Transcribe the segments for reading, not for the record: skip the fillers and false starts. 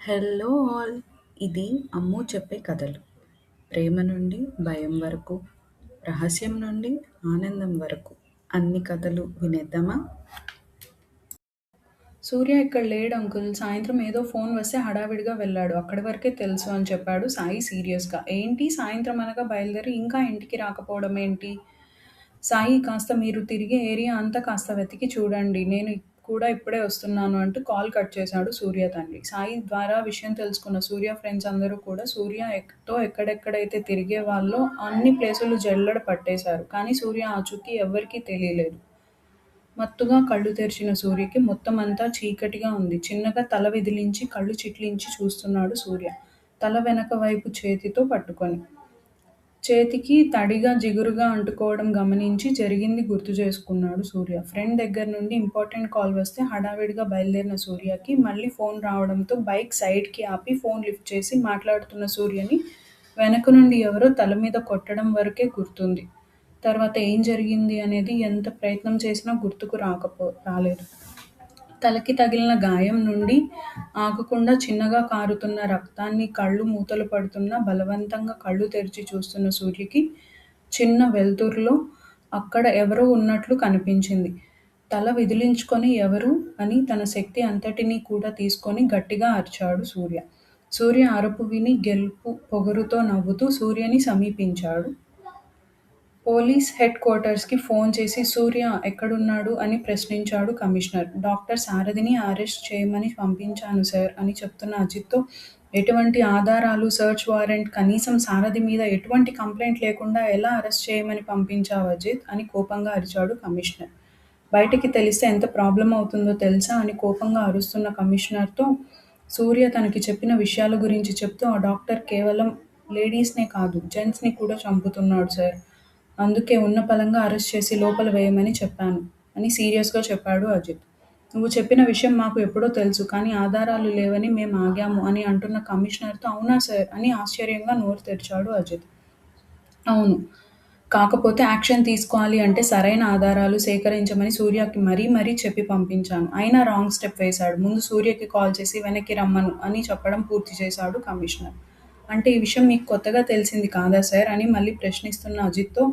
Hello all! ఇది అమ్ము చెప్పే కథలు. ప్రేమ నుండి భయం వరకు, రహస్యం నుండి ఆనందం వరకు అన్ని కథలు వినేద్దామా? సూర్య ఇక్కడ లేడు అంకుల్. సాయంత్రం ఏదో ఫోన్ వస్తే హడావిడిగా వెళ్ళాడు. అక్కడి వరకే తెలుసు అని చెప్పాడు సాయి సీరియస్‌గా. ఏంటి సాయంత్రం అనగా బయలుదేరి ఇంకా ఇంటికి రాకపోవడం ఏంటి? సాయి కాస్త మీరు తిరిగే ఏరియా అంతా కాస్త వెతికి చూడండి. నేను కూడా ఇప్పుడే వస్తున్నాను అంటూ కాల్ కట్ చేశాడు సూర్య తండ్రి. సాయి ద్వారా విషయం తెలుసుకున్న సూర్య ఫ్రెండ్స్ అందరూ కూడా సూర్య ఎక్కడెక్కడైతే తిరిగేవాళ్ళో అన్ని ప్లేసులు జల్లెడ పట్టేశారు. కానీ సూర్య ఆచూకీ ఎవ్వరికీ తెలియలేదు. మత్తుగా కళ్ళు తెరిచిన సూర్యకి మొత్తమంతా చీకటిగా ఉంది. చిన్నగా తల విదిలించి కళ్ళు చిట్లించి చూస్తున్నాడు సూర్య. తల వెనక వైపు చేతితో పట్టుకొని. చేతికి తడిగా జిగురుగా అంటుకోవడం గమనించి జరిగింది గుర్తు చేసుకున్నాడు సూర్య. ఫ్రెండ్ దగ్గర నుండి ఇంపార్టెంట్ కాల్ వస్తే హడావిడిగా బయలుదేరిన సూర్యకి మళ్ళీ ఫోన్ రావడంతో బైక్ సైడ్‌కి ఆపి ఫోన్ లిఫ్ట్ చేసి మాట్లాడుతున్న సూర్యని వెనక నుండి ఎవరో తల మీద కొట్టడం వరకే గుర్తుంది. తర్వాత ఏం జరిగింది అనేది ఎంత ప్రయత్నం చేసినా గుర్తుకు రాలేదు. తలకి తగిలిన గాయం నుండి ఆగకుండా చిన్నగా కారుతున్న రక్తాన్ని కళ్ళు మూతలు పడుతున్నా బలవంతంగా కళ్ళు తెరిచి చూస్తున్న సూర్యకి చిన్న వెలుతురులో అక్కడ ఎవరో ఉన్నట్లు కనిపించింది. తల విదిలించుకొని ఎవరు అని తన శక్తి అంతటినీ కూడా తీసుకొని గట్టిగా అరిచాడు సూర్య. సూర్య అరుపు విని గెలుపు పొగరుతో నవ్వుతూ సూర్యని సమీపించాడు. పోలీస్ హెడ్ క్వార్టర్స్‌కి ఫోన్ చేసి సూర్య ఎక్కడున్నాడు అని ప్రశ్నించాడు కమిషనర్. డాక్టర్ సారథిని అరెస్ట్ చేయమని పంపించాను సార్ అని చెప్తున్న అజిత్‌తో ఎటువంటి ఆధారాలు, సెర్చ్ వారెంట్, కనీసం సారథి మీద ఎటువంటి కంప్లెయింట్ లేకుండా ఎలా అరెస్ట్ చేయమని పంపించావు అజిత్ అని కోపంగా అరిచాడు కమిషనర్. బయటికి తెలిస్తే ఎంత ప్రాబ్లమ్ అవుతుందో తెలుసా అని కోపంగా అరుస్తున్న కమిషనర్‌తో సూర్య తనకి చెప్పిన విషయాల గురించి చెప్తూ ఆ డాక్టర్ కేవలం లేడీస్‌నే కాదు జెంట్స్‌ని కూడా చంపుతున్నాడు సార్. అందుకే ఉన్నపళంగా అరెస్ట్ చేసి లోపల వేయమని చెప్పాను అని సీరియస్‌గా చెప్పాడు అజిత్. నువ్వు చెప్పిన విషయం మాకు ఎప్పుడో తెలుసు. కానీ ఆధారాలు లేవని మేం ఆగాము అని అంటున్న కమిషనర్‌తో అవునా సార్ అని ఆశ్చర్యంగా నోరు తెరిచాడు అజిత్. అవును. కాకపోతే యాక్షన్ తీసుకోవాలి అంటే సరైన ఆధారాలు సేకరించమని సూర్యకి మరీ మరీ చెప్పి పంపించాను. అయినా రాంగ్ స్టెప్ వేశాడు. ముందు సూర్యకి కాల్ చేసి వెనక్కి రమ్మను అని చెప్పడం పూర్తి చేశాడు కమిషనర్. అంటే ఈ విషయం మీకు కొత్తగా తెలిసింది కాదా సార్ అని మళ్ళీ ప్రశ్నిస్తున్న అజిత్‌తో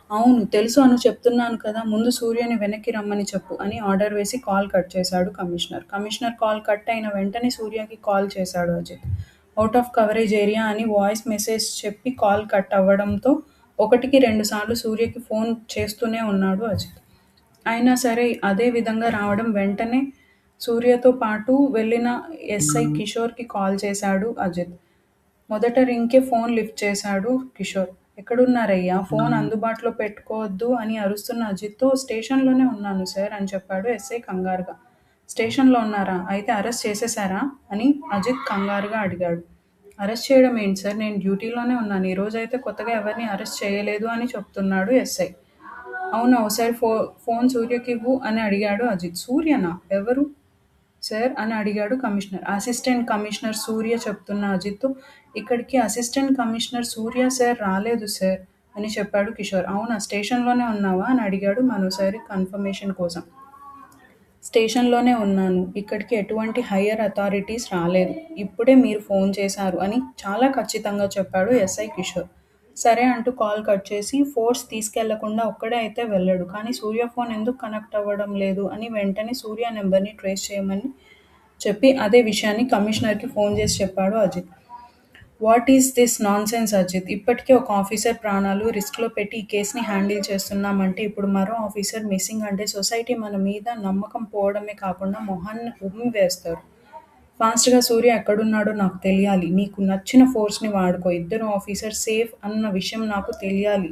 అవును తెలుసు అను చెప్తున్నాను కదా ముందు సూర్యని వెనక్కి రమ్మని చెప్పు అని ఆర్డర్ వేసి కాల్ కట్ చేశాడు కమిషనర్. కమిషనర్ కాల్ కట్ అయిన వెంటనే సూర్యకి కాల్ చేశాడు Ajit. Out of coverage area అని వాయిస్ మెసేజ్ చెప్పి కాల్ కట్ అవ్వడంతో ఒకటికి రెండు సార్లు సూర్యకి ఫోన్ చేస్తూనే ఉన్నాడు అజిత్. అయినా సరే అదే విధంగా రావడం వెంటనే సూర్యతో పాటు వెళ్ళిన ఎస్ఐ కిషోర్‌కి కాల్ చేశాడు అజిత్. మొదట రింగ్‌కే ఫోన్ లిఫ్ట్ చేశాడు కిషోర్. ఎక్కడున్నారయ్యా? ఫోన్ అందుబాటులో పెట్టుకోవద్దు అని అరుస్తున్న అజిత్‌తో స్టేషన్‌లోనే ఉన్నాను సార్ అని చెప్పాడు ఎస్ఐ కంగారుగా. స్టేషన్‌లో ఉన్నారా? అయితే అరెస్ట్ చేసేశారా? అని అజిత్ కంగారుగా అడిగాడు. అరెస్ట్ చేయడం ఏంటి సార్? నేను డ్యూటీలోనే ఉన్నాను. ఈరోజైతే కొత్తగా ఎవరిని అరెస్ట్ చేయలేదు అని చెప్తున్నాడు ఎస్ఐ. అవునా ఓసారి ఫోన్ సూర్యకివ్వు అని అడిగాడు అజిత్. సూర్యనా? ఎవరు? సార్ అని అడిగాడు కమిషనర్. అసిస్టెంట్ కమిషనర్ సూర్య చెప్తున్న అజిత్‌తో ఇక్కడికి అసిస్టెంట్ కమిషనర్ సూర్య సార్ రాలేదు సార్ అని చెప్పాడు కిషోర్. అవునా స్టేషన్‌లోనే ఉన్నావా? అని అడిగాడు మరోసారి కన్ఫర్మేషన్ కోసం. స్టేషన్‌లోనే ఉన్నాను. ఇక్కడికి ఎటువంటి హయ్యర్ అథారిటీస్ రాలేదు. ఇప్పుడే మీరు ఫోన్ చేశారు అని చాలా ఖచ్చితంగా చెప్పాడు ఎస్ఐ కిషోర్. సరే అంటూ కాల్ కట్ చేసి ఫోర్స్ తీసుకెళ్లకుండా ఒక్కడే అయితే వెళ్ళడు. కానీ సూర్య ఫోన్ ఎందుకు కనెక్ట్ అవ్వడం లేదు అని వెంటనే సూర్య నెంబర్‌ని ట్రేస్ చేయమని చెప్పి అదే విషయాన్ని కమిషనర్‌కి ఫోన్ చేసి చెప్పాడు Ajit. What is this nonsense Ajit? ఇప్పటికే ఒక ఆఫీసర్ ప్రాణాలు రిస్క్‌లో పెట్టి ఈ కేస్‌ని హ్యాండిల్ చేస్తున్నామంటే ఇప్పుడు మరో ఆఫీసర్ మిస్సింగ్ అంటే సొసైటీ మన మీద నమ్మకం పోవడమే కాకుండా మొహాన్ని ఉమ్మివేస్తారు. ఫాస్ట్‌గా సూర్య ఎక్కడున్నాడో నాకు తెలియాలి. నీకు నచ్చిన ఫోర్స్‌ని వాడుకో. ఇద్దరు ఆఫీసర్ సేఫ్ అన్న విషయం నాకు తెలియాలి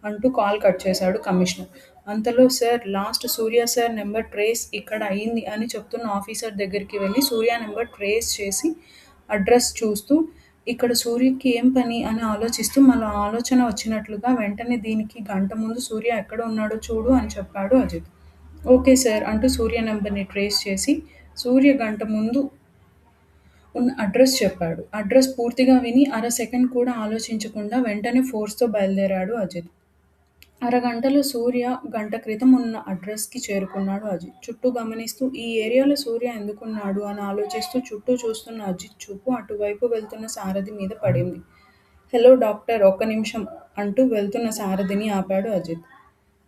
అంటూ కాల్ కట్ చేశాడు కమిషనర్. అంతలో సార్ లాస్ట్ సూర్య సార్ నెంబర్ ట్రేస్ ఇక్కడ అయింది అని చెప్తున్న ఆఫీసర్ దగ్గరికి వెళ్ళి సూర్య నెంబర్ ట్రేస్ చేసి అడ్రస్ చూస్తూ ఇక్కడ సూర్యకి ఏం పని అని ఆలోచిస్తూ మరో ఆలోచన వచ్చినట్లుగా వెంటనే దీనికి గంట ముందు సూర్య ఎక్కడ ఉన్నాడో చూడు అని చెప్పాడు అజిత్. ఓకే సార్ అంటూ సూర్య నెంబర్‌ని ట్రేస్ చేసి సూర్య గంట ముందు ఉన్న అడ్రస్ చెప్పాడు. అడ్రస్ పూర్తిగా విని అర సెకండ్ కూడా ఆలోచించకుండా వెంటనే ఫోర్స్‌తో బయలుదేరాడు అజిత్. అరగంటలో సూర్య గంట క్రితం ఉన్న అడ్రస్‌కి చేరుకున్నాడు అజిత్. చుట్టూ గమనిస్తూ ఈ ఏరియాలో సూర్య ఎందుకున్నాడు అని ఆలోచిస్తూ చుట్టూ చూస్తున్న అజిత్ చూపు అటువైపు వెళ్తున్న సారథి మీద పడింది. హలో డాక్టర్ ఒక్క నిమిషం అంటూ వెళ్తున్న సారథిని ఆపాడు అజిత్.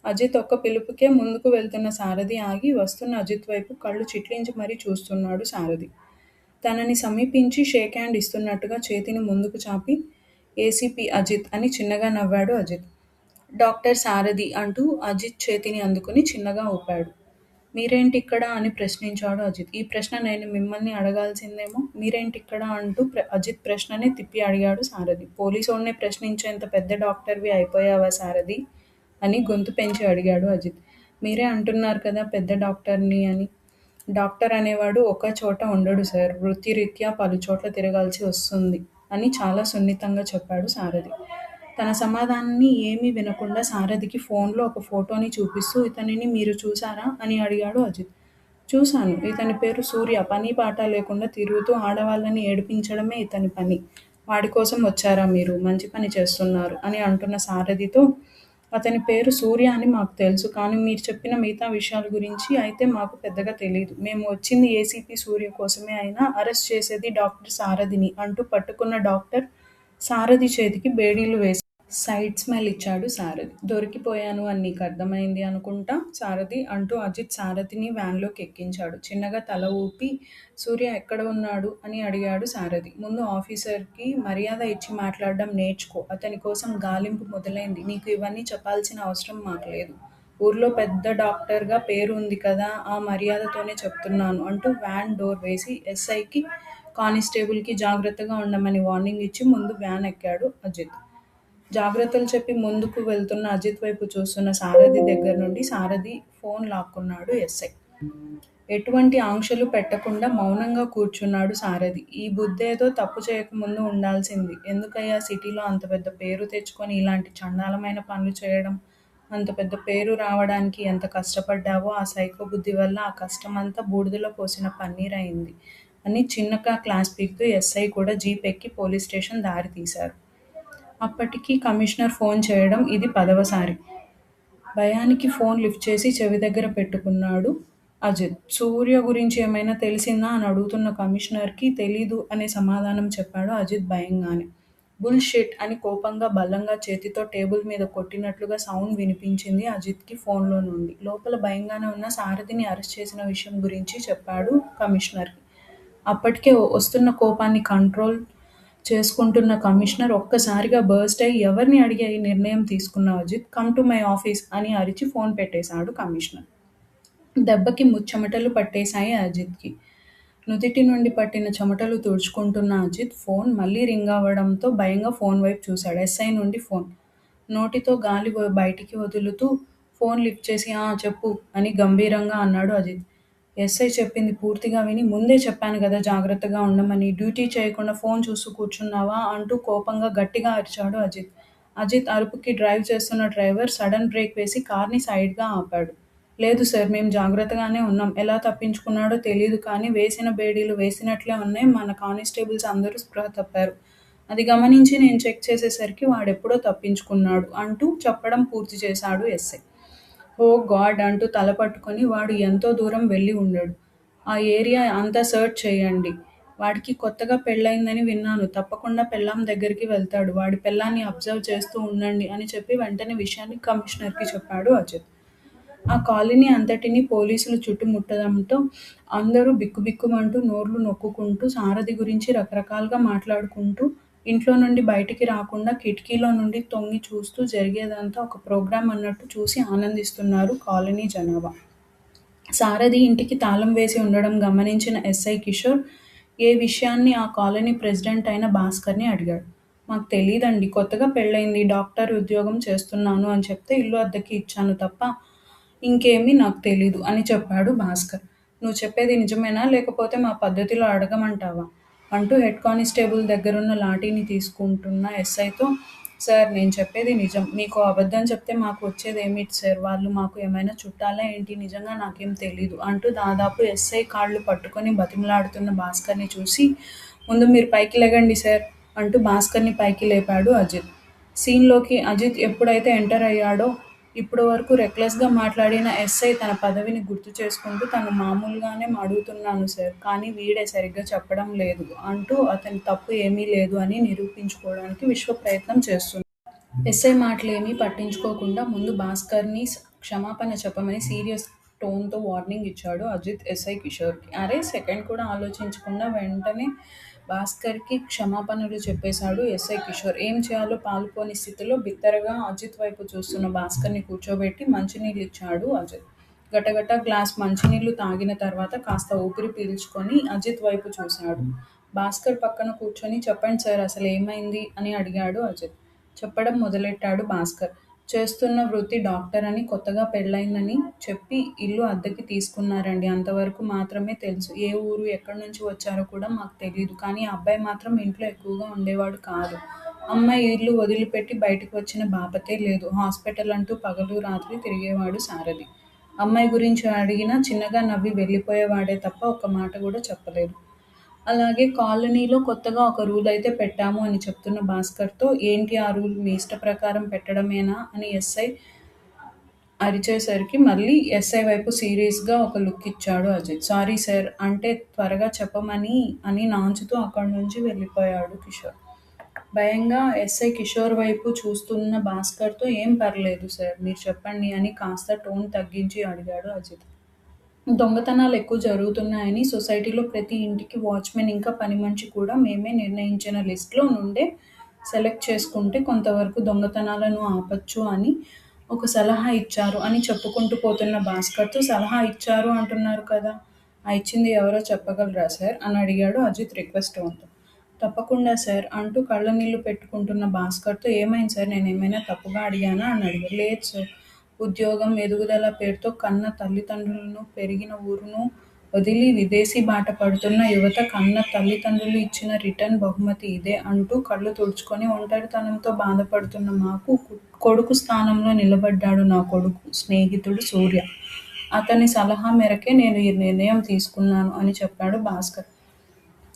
అజిత్ ఒక్క పిలుపుకే ముందుకు వెళ్తున్న సారథి ఆగి వస్తున్న అజిత్ వైపు కళ్ళు చిట్లించి మరీ చూస్తున్నాడు సారథి. తనని సమీపించి షేక్ హ్యాండ్ ఇస్తున్నట్టుగా చేతిని ముందుకు చాపి ఏసీపీ అజిత్ అని చిన్నగా నవ్వాడు అజిత్. డాక్టర్ సారథి అంటూ అజిత్ చేతిని అందుకుని చిన్నగా ఊపాడు. మీరేంటిక్కడ అని ప్రశ్నించాడు అజిత్. ఈ ప్రశ్న నేను మిమ్మల్ని అడగాల్సిందేమో. మీరేంటిక్కడ అంటూ అజిత్ ప్రశ్నని తిప్పి అడిగాడు సారథి. పోలీసోడ్నే ప్రశ్నించేంత పెద్ద డాక్టర్వి అయిపోయావా సారథి అని గొంతు పెంచి అడిగాడు అజిత్. మీరే అంటున్నారు కదా పెద్ద డాక్టర్ని అని. డాక్టర్ అనేవాడు ఒక చోట ఉండడు సార్. వృత్తిరీత్యా పలుచోట్ల తిరగాల్సి వస్తుంది అని చాలా సున్నితంగా చెప్పాడు సారథి. తన సమాధానాన్ని ఏమీ వినకుండా సారథికి ఫోన్లో ఒక ఫోటోని చూపిస్తూ ఇతనిని మీరు చూశారా అని అడిగాడు అజిత్. చూశాను. ఇతని పేరు సూర్య. పని పాట లేకుండా తిరుగుతూ ఆడవాళ్ళని ఏడిపించడమే ఇతని పని. వాడి కోసం వచ్చారా మీరు? మంచి పని చేస్తున్నారు అని అంటున్న సారథితో అతని పేరు సూర్య అని మాకు తెలుసు. కానీ మీరు చెప్పిన మిగతా విషయాల గురించి అయితే మాకు పెద్దగా తెలీదు. మేము వచ్చింది ఏసీపీ సూర్య కోసమే అయినా అరెస్ట్ చేసేది డాక్టర్ సారథిని అంటూ పట్టుకున్న డాక్టర్ సారథి చేతికి బేడీలు వేసి సైడ్ స్మైల్ ఇచ్చాడు సారథి. దొరికిపోయాను అని నీకు అర్థమైంది అనుకుంటా సారథి అంటూ అజిత్ సారథిని వ్యాన్లోకి ఎక్కించాడు. చిన్నగా తల ఊపి సూర్య ఎక్కడ ఉన్నాడు అని అడిగాడు సారథి. ముందు ఆఫీసర్కి మర్యాద ఇచ్చి మాట్లాడడం నేర్చుకో. అతని కోసం గాలింపు మొదలైంది. నీకు ఇవన్నీ చెప్పాల్సిన అవసరం మాకు లేదు. ఊర్లో పెద్ద డాక్టర్గా పేరు ఉంది కదా, ఆ మర్యాదతోనే చెప్తున్నాను అంటూ వ్యాన్ డోర్ వేసి ఎస్ఐకి కానిస్టేబుల్కి జాగ్రత్తగా ఉండమని వార్నింగ్ ఇచ్చి ముందు వ్యాన్ ఎక్కాడు అజిత్. జాగ్రత్తలు చెప్పి ముందుకు వెళ్తున్న అజిత్ వైపు చూస్తున్న సారథి దగ్గర నుండి సారథి ఫోన్ లాక్కున్నాడు ఎస్ఐ. ఎటువంటి ఆంక్షలు పెట్టకుండా మౌనంగా కూర్చున్నాడు సారథి. ఈ బుద్ధేదో తప్పు చేయకముందు ఉండాల్సింది. ఎందుకయ్యా సిటీలో అంత పెద్ద పేరు తెచ్చుకొని ఇలాంటి చండాలమైన పనులు చేయడం? అంత పెద్ద పేరు రావడానికి ఎంత కష్టపడ్డావో ఆ సైకో బుద్ధి వల్ల ఆ కష్టమంతా బూడిదలో పోసిన పన్నీరయింది అని చిన్నగా క్లాస్ పీకుతూ ఎస్ఐ కూడా జీప్ ఎక్కి పోలీస్ స్టేషన్ దారి తీశారు. అప్పటికి కమిషనర్ ఫోన్ చేయడం ఇది 10వసారి. భయానికి ఫోన్ లిఫ్ట్ చేసి చెవి దగ్గర పెట్టుకున్నాడు అజిత్. సూర్య గురించి ఏమైనా తెలిసిందా అని అడుగుతున్న కమిషనర్కి తెలీదు అనే సమాధానం చెప్పాడు అజిత్ భయంగానే. బుల్ షిట్ అని కోపంగా బలంగా చేతితో టేబుల్ మీద కొట్టినట్లుగా సౌండ్ వినిపించింది అజిత్కి ఫోన్లో నుండి. లోపల భయంగానే ఉన్న సారథిని అరెస్ట్ చేసిన విషయం గురించి చెప్పాడు కమిషనర్కి. అప్పటికే వస్తున్న కోపాన్ని కంట్రోల్ చేసుకుంటున్న కమిషనర్ ఒక్కసారిగా బర్స్ట్ అయి ఎవరిని అడిగి ఈ నిర్ణయం తీసుకున్నావు Ajit? Come to my office అని అరిచి ఫోన్ పెట్టేశాడు కమిషనర్. దెబ్బకి చెమటలు పట్టేశాయి అజిత్కి. నుదిటి నుండి పట్టిన చెమటలు తుడుచుకుంటున్న అజిత్ ఫోన్ మళ్ళీ రింగ్ అవ్వడంతో భయంగా ఫోన్ వైపు చూశాడు. ఎస్ఐ నుండి ఫోన్. నోటితో గాలి బయటికి వదులుతూ ఫోన్ లిఫ్ట్ చేసి చెప్పు అని గంభీరంగా అన్నాడు అజిత్. ఎస్ఐ చెప్పింది పూర్తిగా విని ముందే చెప్పాను కదా జాగ్రత్తగా ఉండమని. డ్యూటీ చేయకుండా ఫోన్ చూస్తూ కూర్చున్నావా అంటూ కోపంగా గట్టిగా అరిచాడు అజిత్. అజిత్ అరుపుకి డ్రైవ్ చేస్తున్న డ్రైవర్ సడన్ బ్రేక్ వేసి కార్ని సైడ్గా ఆపాడు. లేదు సార్, మేము జాగ్రత్తగానే ఉన్నాం. ఎలా తప్పించుకున్నాడో తెలీదు కానీ వేసిన బేడీలు వేసినట్లే ఉన్నాయి. మన కానిస్టేబుల్స్ అందరూ స్పృహ తప్పారు. అది గమనించి నేను చెక్ చేసేసరికి వాడెప్పుడో తప్పించుకున్నాడు అంటూ చెప్పడం పూర్తి చేశాడు ఎస్ఐ. ఓ గాడ్ అంటూ తల పట్టుకొని వాడు ఎంతో దూరం వెళ్ళి ఉండడు. ఆ ఏరియా అంతా సర్చ్ చేయండి. వాడికి కొత్తగా పెళ్ళయిందని విన్నాను. తప్పకుండా పెళ్ళాం దగ్గరికి వెళ్తాడు. వాడి పెళ్ళాన్ని అబ్జర్వ్ చేస్తూ ఉండండి అని చెప్పి వెంటనే విషయాన్ని కమిషనర్కి చెప్పాడు అజిత్. ఆ కాలనీ అంతటినీ పోలీసులు చుట్టుముట్టడంతో అందరూ బిక్కుబిక్కుమంటూ నోర్లు నొక్కుకుంటూ సారథి గురించి రకరకాలుగా మాట్లాడుకుంటూ ఇంట్లో నుండి బయటికి రాకుండా కిటికీలో నుండి తొంగి చూస్తూ జరిగేదంతా ఒక ప్రోగ్రాం అన్నట్టు చూసి ఆనందిస్తున్నారు కాలనీ జనాభా. సారథి ఇంటికి తాళం వేసి ఉండడం గమనించిన ఎస్ఐ కిషోర్ ఏ విషయాన్ని ఆ కాలనీ ప్రెసిడెంట్ అయిన భాస్కర్ని అడిగాడు. మాకు తెలీదండి. కొత్తగా పెళ్ళయింది. డాక్టర్ ఉద్యోగం చేస్తున్నాను అని చెప్తే ఇల్లు అద్దెకి ఇచ్చాను తప్ప ఇంకేమీ నాకు తెలీదు అని చెప్పాడు భాస్కర్. నువ్వు చెప్పేది నిజమేనా లేకపోతే మా పద్ధతిలో అడగమంటావా అంటూ హెడ్ కానిస్టేబుల్ దగ్గరున్న లాఠీని తీసుకుంటున్న ఎస్ఐతో సార్, నేను చెప్పేది నిజం. మీకు అబద్ధం చెప్తే మాకు వచ్చేది ఏమిటి సార్? వాళ్ళు మాకు ఏమైనా చుట్టాలా ఏంటి? నిజంగా నాకేం తెలీదు అంటూ దాదాపు ఎస్ఐ కాళ్ళు పట్టుకొని బతిమలాడుతున్న భాస్కర్ని చూసి ముందు మీరు పైకి లెగండి సార్ అంటూ భాస్కర్ని పైకి లేపాడు అజిత్. సీన్లోకి అజిత్ ఎప్పుడైతే ఎంటర్ అయ్యాడో ఇప్పటి వరకు రెక్లెస్‌గా మాట్లాడిన ఎస్ఐ తన పదవిని గుర్తు చేసుకుంటూ తను మామూలుగానే అడుగుతున్నాను సార్. కానీ వీడే సరిగ్గా చెప్పడం లేదు అంటూ అతని తప్పు ఏమీ లేదు అని నిరూపించుకోవడానికి విశ్వ ప్రయత్నం చేస్తున్నాడు. ఎస్ఐ మాటలేమీ పట్టించుకోకుండా ముందు భాస్కర్‌ని క్షమాపణ చెప్పమని సీరియస్ టోన్‌తో వార్నింగ్ ఇచ్చాడు అజిత్ ఎస్ఐ కిషోర్‌కి. అరే! సెకండ్ కూడా ఆలోచించకుండా వెంటనే భాస్కర్‌కి క్షమాపణలు చెప్పేశాడు ఎస్ఐ కిషోర్. ఏం చేయాలో పాలుపోని స్థితిలో బిత్తరగా అజిత్ వైపు చూస్తున్న భాస్కర్‌ని కూర్చోబెట్టి మంచినీళ్ళిచ్చాడు అజిత్. గటగట గ్లాస్ మంచినీళ్ళు తాగిన తర్వాత కాస్త ఊపిరి పీల్చుకొని అజిత్ వైపు చూశాడు. భాస్కర్ పక్కన కూర్చొని చెప్పండి సార్ అసలేమైంది అని అడిగాడు అజిత్. చెప్పడం మొదలెట్టాడు భాస్కర్. చేస్తున్న వృత్తి డాక్టర్ అని, కొత్తగా పెళ్ళయిందని చెప్పి ఇల్లు అద్దెకి తీసుకున్నారండి. అంతవరకు మాత్రమే తెలుసు. ఏ ఊరు, ఎక్కడి నుంచి వచ్చారో కూడా మాకు తెలీదు. కానీ ఆ అబ్బాయి మాత్రం ఇంట్లో ఎక్కువగా ఉండేవాడు కాదు. అమ్మాయి ఇల్లు వదిలిపెట్టి బయటకు వచ్చిన బాపతే లేదు. హాస్పిటల్ అంటూ పగలు రాత్రి తిరిగేవాడు సారథి. అమ్మాయి గురించి అడిగినా చిన్నగా నవ్వి వెళ్ళిపోయేవాడే తప్ప ఒక్క మాట కూడా చెప్పలేదు. అలాగే కాలనీలో కొత్తగా ఒక రూల్ అయితే పెట్టాము అని చెప్తున్న భాస్కర్‌తో ఏంటి ఆ రూల్ మీ ఇష్ట ప్రకారం పెట్టడమేనా అని ఎస్ఐ అరిచేసరికి మళ్ళీ ఎస్ఐ వైపు సీరియస్‌గా ఒక లుక్ ఇచ్చాడు అజిత్. సారీ సార్ అంటే త్వరగా చెప్పమని అని నాంచుతూ అక్కడి నుంచి వెళ్ళిపోయాడు కిషోర్. భయంగా ఎస్ఐ కిషోర్ వైపు చూస్తున్న భాస్కర్‌తో ఏం పర్లేదు సార్ మీరు చెప్పండి అని కాస్త టోన్ తగ్గించి అడిగాడు అజిత్. దొంగతనాలు ఎక్కువ జరుగుతున్నాయని సొసైటీలో ప్రతి ఇంటికి వాచ్‌మెన్ ఇంకా పనిమనిషి కూడా మేమే నిర్ణయించిన లిస్ట్‌లో నుండే సెలెక్ట్ చేసుకుంటే కొంతవరకు దొంగతనాలను ఆపొచ్చు అని ఒక సలహా ఇచ్చారు అని చెప్పుకుంటూ పోతున్న భాస్కర్‌తో సలహా ఇచ్చారు అంటున్నారు కదా! ఆ ఇచ్చింది ఎవరో చెప్పగలరా సార్? అని అడిగాడు అజిత్ రిక్వెస్ట్ టోన్‌తో. తప్పకుండా సార్ అంటూ కళ్ళనీళ్ళు పెట్టుకుంటున్న భాస్కర్‌తో ఏమైంది సార్ నేనేమైనా తప్పుగా అడిగానా? అని అడిగాడు. లేదు సార్. ఉద్యోగం, ఎదుగుదల పేరుతో కన్న తల్లిదండ్రులను, పెరిగిన ఊరును వదిలి విదేశీ బాట పడుతున్న యువత కన్న తల్లిదండ్రులు ఇచ్చిన రిటర్న్ బహుమతి ఇదే అంటూ కళ్ళు తుడుచుకొని ఒంటరితనంతో బాధపడుతున్న మాకు కొడుకు స్థానంలో నిలబడ్డాడు నా కొడుకు స్నేహితుడు సూర్య. అతని సలహా మేరకే నేను ఈ నిర్ణయం తీసుకున్నాను అని చెప్పాడు భాస్కర్.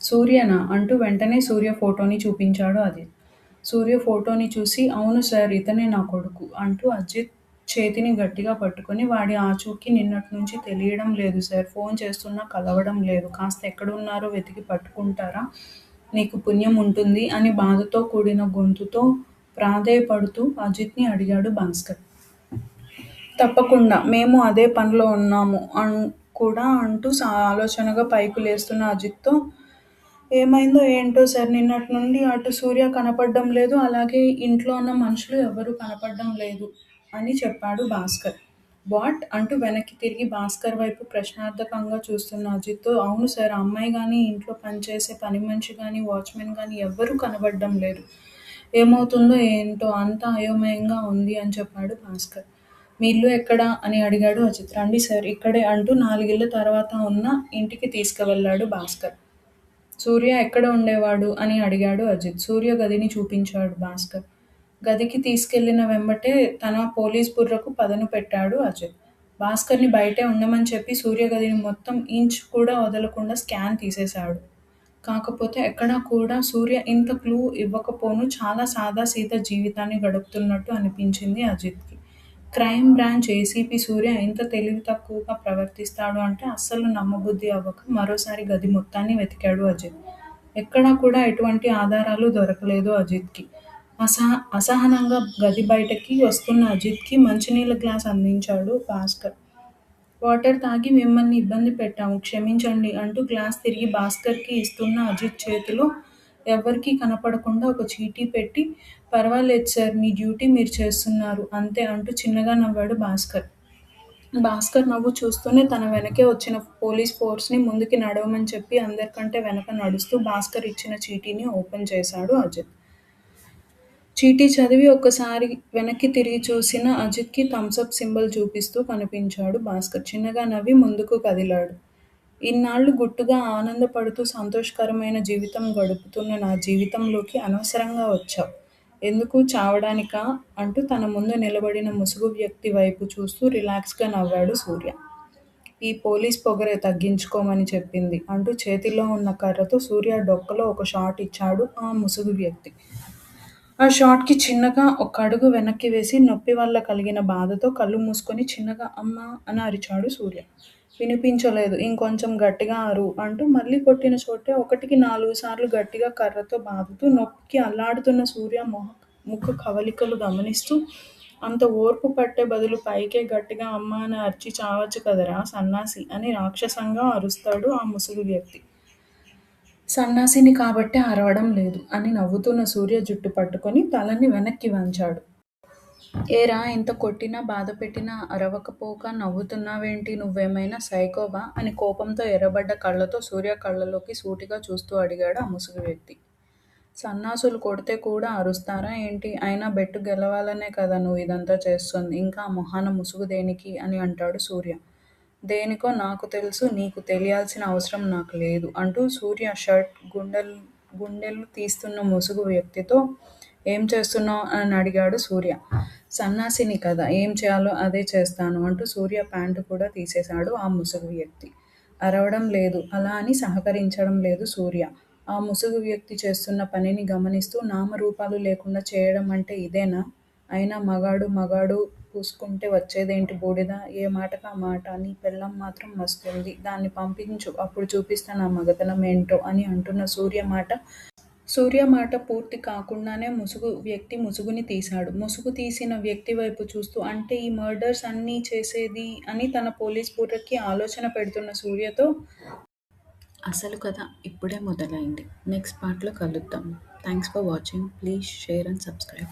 సూర్యనా? అంటూ వెంటనే సూర్య ఫోటోని చూపించాడు అజిత్. సూర్య ఫోటోని చూసి అవును సార్ ఇతనే నా కొడుకు అంటూ అజిత్ చేతిని గట్టిగా పట్టుకొని వాడి ఆచూకీ నిన్నట్నుంచి తెలియడం లేదు సార్. ఫోన్ చేస్తున్నా కలవడం లేదు. కాస్త ఎక్కడున్నారో వెతికి పట్టుకుంటారా? నీకు పుణ్యం ఉంటుంది అని బాధతో కూడిన గొంతుతో ప్రాధేయపడుతూ అజిత్‌ని అడిగాడు భాస్కర్. తప్పకుండా. మేము అదే పనిలో ఉన్నాము కూడా అంటూ ఆలోచనగా పైకి లేస్తున్న అజిత్‌తో ఏమైందో ఏంటో సార్ నిన్నటి నుండి అటు సూర్య కనపడ్డం లేదు. అలాగే ఇంట్లో ఉన్న మనుషులు ఎవరూ కనపడ్డం లేదు అని చెప్పాడు భాస్కర్. వాట్? అంటూ వెనక్కి తిరిగి భాస్కర్ వైపు ప్రశ్నార్థకంగా చూస్తున్న అజిత్‌తో అవును సార్ ఆ అమ్మాయి గానీ, ఇంట్లో పనిచేసే పనిమనిషి గానీ, వాచ్‌మెన్ గానీ ఎవ్వరూ కనపడ్డం లేదు. ఏమవుతుందో ఏంటో అంతా అయోమయంగా ఉంది అని చెప్పాడు భాస్కర్. మీ ఇల్లు ఎక్కడ? అని అడిగాడు అజిత్. రండి సార్ ఇక్కడే అంటూ 4 ఇళ్ల తర్వాత ఉన్న ఇంటికి తీసుకువెళ్ళాడు భాస్కర్. సూర్య ఎక్కడ ఉండేవాడు? అని అడిగాడు అజిత్. సూర్య గదిని చూపించాడు భాస్కర్. గదికి తీసుకెళ్ళిన వెంబటే తన పోలీస్ బుర్రకు పదును పెట్టాడు అజిత్. భాస్కర్‌ని బయటే ఉండమని చెప్పి సూర్య గదిని మొత్తం ఇంచ్ కూడా వదలకుండా స్కాన్ తీసేశాడు. కాకపోతే ఎక్కడా కూడా సూర్య ఇంత క్లూ ఇవ్వకపోను చాలా సాదాసీదా జీవితాన్ని గడుపుతున్నట్టు అనిపించింది అజిత్‌కి. క్రైమ్ బ్రాంచ్ ఏసీపీ సూర్య ఇంత తెలివి తక్కువగా ప్రవర్తిస్తాడు అంటే అస్సలు నమ్మబుద్ధి అవ్వక మరోసారి గది మొత్తాన్ని వెతికాడు అజిత్. ఎక్కడా కూడా ఎటువంటి ఆధారాలు దొరకలేదు అజిత్‌కి. అసహనంగా గది బయటకి వస్తున్న అజిత్‌కి మంచినీళ్ళ గ్లాస్ అందించాడు భాస్కర్. వాటర్ తాగి మిమ్మల్ని ఇబ్బంది పెట్టాము. క్షమించండి అంటూ గ్లాస్ తిరిగి భాస్కర్‌కి ఇస్తున్న అజిత్ చేతిలో ఎవ్వరికీ కనపడకుండా ఒక చీటీ పెట్టి పర్వాలేదు సార్ మీ డ్యూటీ మీరు చేస్తున్నారు అంతే అంటూ చిన్నగా నవ్వాడు భాస్కర్. భాస్కర్ నవ్వు చూస్తూనే తన వెనకే వచ్చిన పోలీస్ ఫోర్స్‌ని ముందుకి నడవమని చెప్పి అందరికంటే వెనక నడుస్తూ భాస్కర్ ఇచ్చిన చీటీని ఓపెన్ చేశాడు అజిత్. చీటీ చదివి ఒక్కసారి వెనక్కి తిరిగి చూసిన అజిత్‌కి థమ్సప్ సింబల్ చూపిస్తూ కనిపించాడు భాస్కర్. చిన్నగా నవ్వి ముందుకు కదిలాడు. ఇన్నాళ్లు గుట్టుగా ఆనందపడుతూ సంతోషకరమైన జీవితం గడుపుతున్న నా జీవితంలోకి అనవసరంగా వచ్చావ్. ఎందుకు చావడానికా? అంటూ తన ముందు నిలబడిన ముసుగు వ్యక్తి వైపు చూస్తూ రిలాక్స్‌గా నవ్వాడు సూర్య. ఈ పోలీస్ పొగరే తగ్గించుకోమని చెప్పింది అంటూ చేతిలో ఉన్న కర్రతో సూర్య డొక్కలో ఒక షాట్ ఇచ్చాడు ఆ ముసుగు వ్యక్తి. ఆ షాట్‌కి చిన్నగా ఒక అడుగు వెనక్కి వేసి నొప్పి వల్ల కలిగిన బాధతో కళ్ళు మూసుకొని చిన్నగా అమ్మా అని అరిచాడు సూర్య. వినిపించలేదు. ఇంకొంచెం గట్టిగా అరువు అంటూ మళ్ళీ కొట్టిన చోటే 1కి 4 సార్లు గట్టిగా కర్రతో బాదుతూ నొప్పికి అల్లాడుతున్న సూర్య ముఖ కవళికలు గమనిస్తూ అంత ఓర్పు పట్టే బదులు పైకే గట్టిగా అమ్మా అని అరిచి చావచ్చు కదరా సన్నాసి అని రాక్షసంగా అరుస్తాడు ఆ ముసలి వ్యక్తి. సన్నాసిని కాబట్టే అరవడం లేదు అని నవ్వుతున్న సూర్య జుట్టు పట్టుకొని తలని వెనక్కి వంచాడు. ఏరా ఇంత కొట్టినా బాధపెట్టినా అరవకపోక నవ్వుతున్నావేంటి నువ్వేమైనా సైకోవా అని కోపంతో ఎర్రబడ్డ కళ్ళతో సూర్య కళ్ళలోకి సూటిగా చూస్తూ అడిగాడు ఆ ముసలి వ్యక్తి. సన్నాసులు కొడితే కూడా అరుస్తారా ఏంటి? అయినా బెట్టు గెలవాలనే కదా నువ్వు ఇదంతా చేస్తుంది. ఇంకా ఆ మొహాన ముసుగు దేనికి అని అంటాడు సూర్య. దేనికో నాకు తెలుసు నీకు తెలియాల్సిన అవసరం నాకు లేదు అంటూ సూర్య షర్ట్ గుండెలు తీస్తున్న ముసుగు వ్యక్తితో ఏం చేస్తున్నావు అని అడిగాడు సూర్య. సన్నాసిని కదా ఏం చేయాలో అదే చేస్తాను అంటూ సూర్య ప్యాంటు కూడా తీసేశాడు ఆ ముసుగు వ్యక్తి. అరవడం లేదు అలా అని సహకరించడం లేదు సూర్య. ఆ ముసుగు వ్యక్తి చేస్తున్న పనిని గమనిస్తూ నామరూపాలు లేకుండా చేయడం అంటే ఇదేనా? అయినా మగాడు పూసుకుంటే వచ్చేదేంటి బూడిద? ఏ మాటకా మాట. నీ పెళ్ళాం మాత్రం మస్తుంది. దాన్ని పంపించు అప్పుడు చూపిస్తా నా మగతనం ఏంటో అని అంటున్న సూర్య మాట పూర్తి కాకుండానే ముసుగు వ్యక్తి ముసుగుని తీశాడు. ముసుగు తీసిన వ్యక్తి వైపు చూస్తూ అంటే ఈ మర్డర్స్ అన్నీ చేసేది అని తన పోలీస్ బుర్రకి ఆలోచన పెడుతున్న సూర్యతో అసలు కథ ఇప్పుడే మొదలైంది. నెక్స్ట్ పార్ట్‌లో కలుద్దాం. Thanks for watching. Please share and subscribe.